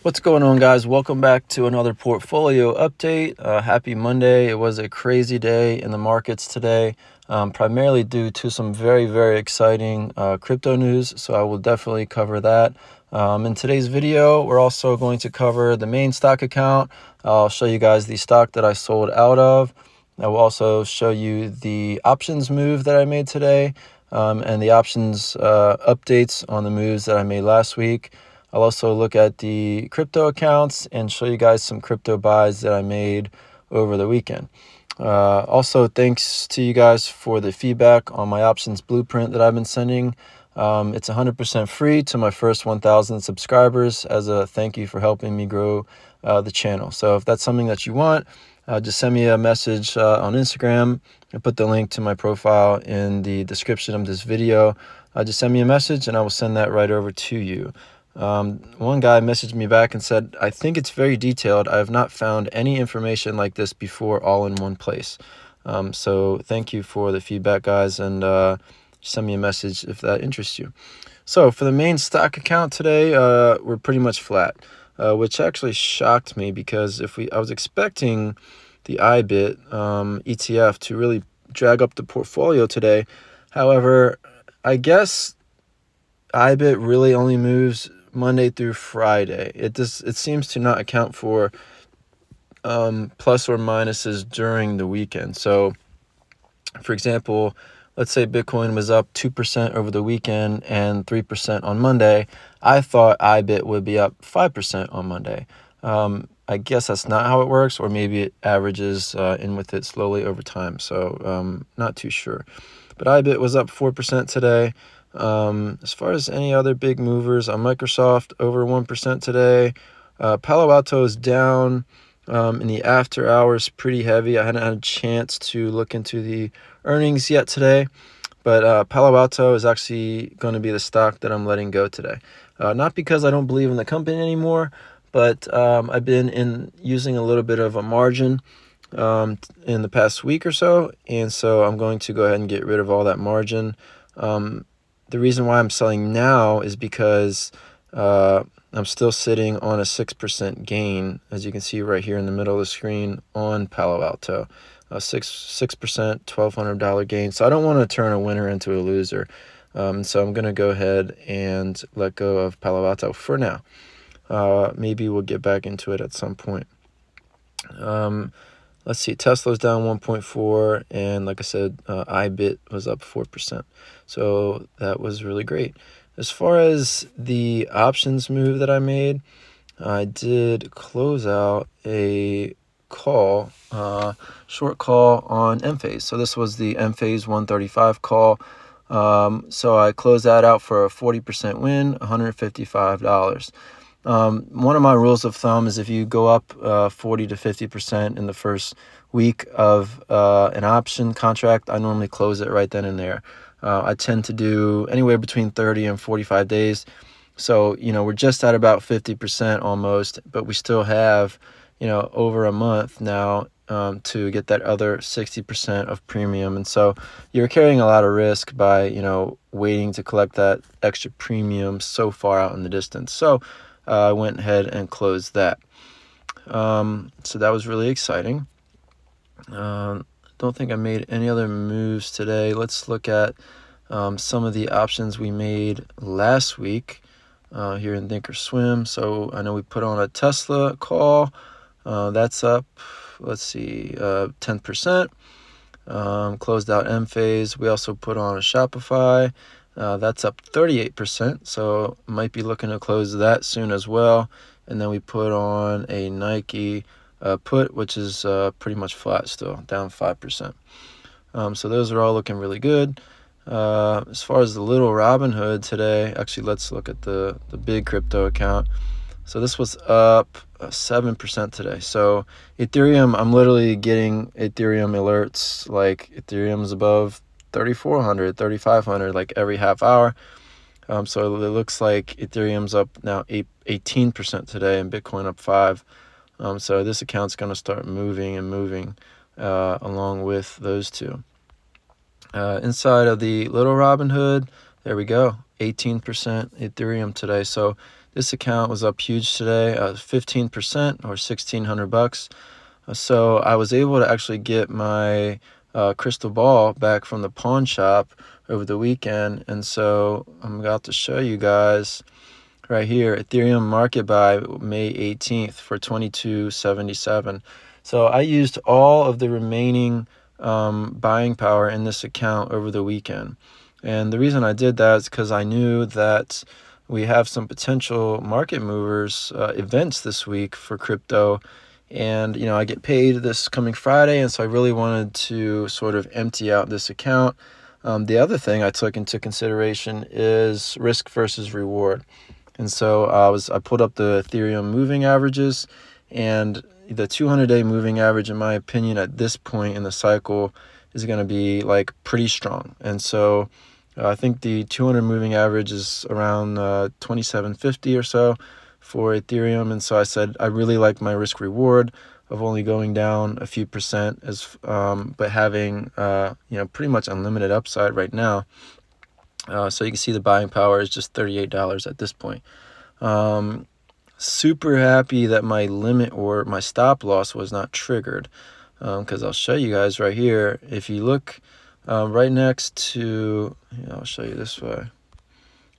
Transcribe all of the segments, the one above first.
What's going on, guys? Welcome back to another portfolio update. Happy Monday. It was a crazy day in the markets today, primarily due to some very exciting crypto news. So I will definitely cover that. In today's video, we're also going to cover the main stock account. I'll show you guys the stock that I sold out of. I will also show you the options move that I made today, and the options updates on the moves that I made last week. I'll also look at the crypto accounts and show you guys some crypto buys that I made over the weekend. Also, thanks to you guys for the feedback on my options blueprint that I've been sending. It's 100% free to my first 1,000 subscribers as a thank you for helping me grow the channel. So if that's something that you want, just send me a message on Instagram. I put the link to my profile in the description of this video. Just send me a message and I will send that right over to you. One guy messaged me back and said, I think it's very detailed. I have not found any information like this before all in one place. So thank you for the feedback, guys, and send me a message if that interests you. So for the main stock account today, we're pretty much flat, which actually shocked me because I was expecting the IBIT ETF to really drag up the portfolio today. However, I guess IBIT really only moves Monday through Friday. It seems to not account for plus or minuses during the weekend. So, for example, let's say Bitcoin was up 2% over the weekend and 3% on Monday. I thought IBIT would be up 5% on Monday. I guess that's not how it works, or maybe it averages in with it slowly over time. So, not too sure. But IBIT was up 4% today. As far as any other big movers, on Microsoft over 1% today. Palo Alto is down in the after hours pretty heavy. I hadn't had a chance to look into the earnings yet today, but Palo Alto is actually going to be the stock that I'm letting go today. Not because I don't believe in the company anymore, but I've been using a little bit of a margin in the past week or so, and so I'm going to go ahead and get rid of all that margin. The reason why I'm selling now is because I'm still sitting on a 6% gain, as you can see right here in the middle of the screen on Palo Alto. 6%, $1,200 gain. So I don't want to turn a winner into a loser. So I'm going to go ahead and let go of Palo Alto for now. Maybe we'll get back into it at some point. Let's see, Tesla's down 1.4, and like I said, IBIT was up 4%. So that was really great. As far as the options move that I made, I did close out a call, short call on Enphase. So this was the Enphase 135 call. So I closed that out for a 40% win, $155. One of my rules of thumb is if you go up 40 to 50% in the first week of an option contract, I normally close it right then and there. I tend to do anywhere between 30 and 45 days. So, we're just at about 50% almost, but we still have, over a month now to get that other 60% of premium. And so you're carrying a lot of risk by, waiting to collect that extra premium so far out in the distance. So I went ahead and closed that. So that was really exciting. Don't think I made any other moves today. Let's look at some of the options we made last week here in Thinkorswim. So I know we put on a Tesla call. That's up, let's see, 10%. Closed out Enphase. We also put on a Shopify. That's up 38%, so might be looking to close that soon as well. And then we put on a Nike put, which is pretty much flat still, down 5%. So those are all looking really good. As far as the little Robinhood today, actually let's look at the big crypto account. So this was up 7% today. So Ethereum, I'm literally getting Ethereum alerts like Ethereum's above 3,400, 3,500 like every half hour. So it looks like Ethereum's up now 18% today and Bitcoin up 5%. So this account's going to start moving along with those two. Inside of the little Robinhood, there we go, 18% Ethereum today. So this account was up huge today, 15% or $1,600. So I was able to actually get my crystal ball back from the pawn shop over the weekend, and so I'm about to show you guys right here, Ethereum market buy May 18th for 22.77. So I used all of the remaining buying power in this account over the weekend. And the reason I did that is because I knew that we have some potential market movers events this week for crypto. And, I get paid this coming Friday. And so I really wanted to sort of empty out this account. The other thing I took into consideration is risk versus reward. And so I pulled up the Ethereum moving averages, and the 200-day moving average, in my opinion, at this point in the cycle is going to be like pretty strong. And so I think the 200 moving average is around 2750 or so for Ethereum. And so I said I really like my risk reward of only going down a few percent, but having pretty much unlimited upside right now. So you can see the buying power is just $38 at this point. Super happy that my limit or my stop loss was not triggered, because I'll show you guys right here. If you look right next to, I'll show you this way.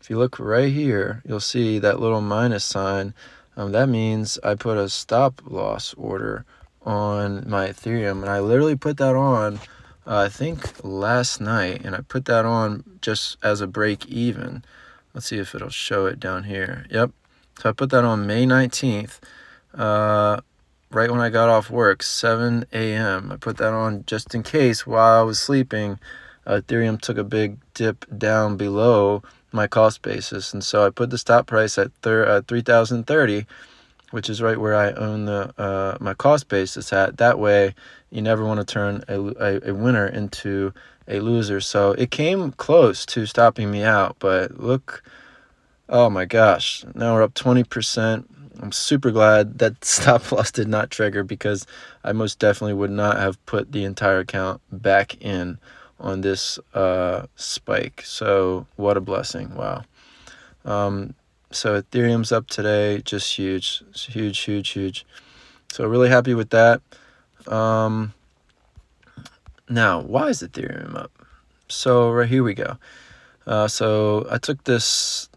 If you look right here, you'll see that little minus sign. That means I put a stop loss order on my Ethereum, and I literally put that on I think last night, and I put that on just as a break even. Let's see if it'll show it down here. Yep. So I put that on May 19th, right when I got off work, 7 a.m. I put that on just in case while I was sleeping, Ethereum took a big dip down below my cost basis. And so I put the stop price at 3,030, which is right where I own my cost basis at. That way, you never want to turn a winner into a loser. So it came close to stopping me out, but look, oh my gosh, now we're up 20%. I'm super glad that stop loss did not trigger, because I most definitely would not have put the entire account back in on this spike. So what a blessing. Wow. So Ethereum's up today, just huge. It's huge. So really happy with that. Now, why is Ethereum up? So right here we go. So I took this,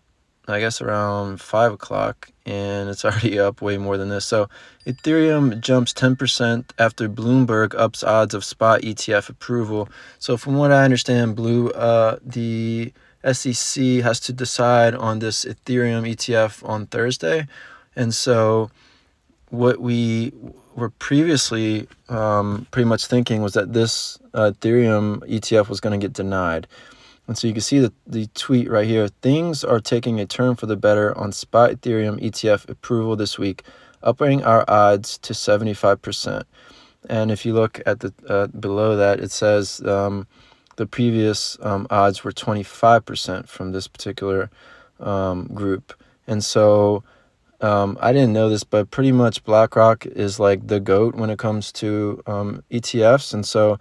I guess, around 5 o'clock, and it's already up way more than this. So Ethereum jumps 10% after Bloomberg ups odds of spot ETF approval. So from what I understand, the SEC has to decide on this Ethereum ETF on Thursday. And so what we were previously pretty much thinking was that this Ethereum ETF was going to get denied. And so you can see the tweet right here. Things are taking a turn for the better on spot Ethereum ETF approval this week, upping our odds to 75%. And if you look at the below that, it says the previous odds were 25% from this particular group. And so I didn't know this, but pretty much BlackRock is like the GOAT when it comes to ETFs. And so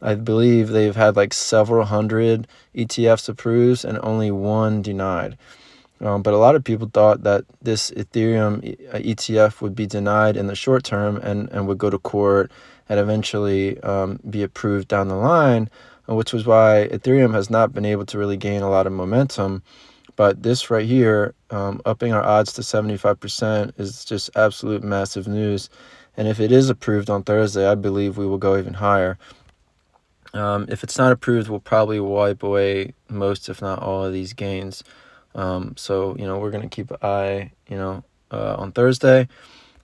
I believe they've had like several hundred ETFs approved and only one denied. But a lot of people thought that this Ethereum ETF would be denied in the short term and would go to court and eventually be approved down the line, which was why Ethereum has not been able to really gain a lot of momentum. But this right here, upping our odds to 75%, is just absolute massive news. And if it is approved on Thursday, I believe we will go even higher. If it's not approved, we'll probably wipe away most, if not all, of these gains. So, we're going to keep an eye, on Thursday.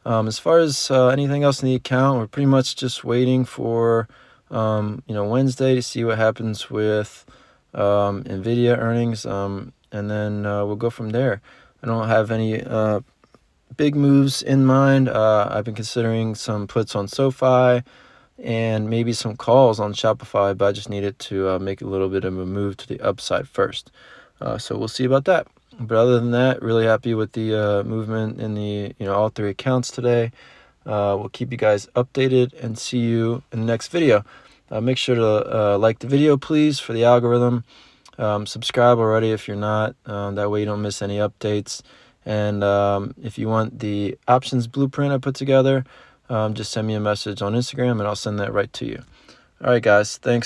As far as anything else in the account, we're pretty much just waiting for, Wednesday to see what happens with NVIDIA earnings. And then we'll go from there. I don't have any big moves in mind. I've been considering some puts on SoFi and maybe some calls on Shopify, but I just needed to make a little bit of a move to the upside first. So we'll see about that. But other than that, really happy with the movement in the all three accounts today. We'll keep you guys updated and see you in the next video. Make sure to like the video, please, for the algorithm. Subscribe already if you're not. That way you don't miss any updates. And if you want the options blueprint I put together, just send me a message on Instagram and I'll send that right to you. All right, guys, thanks.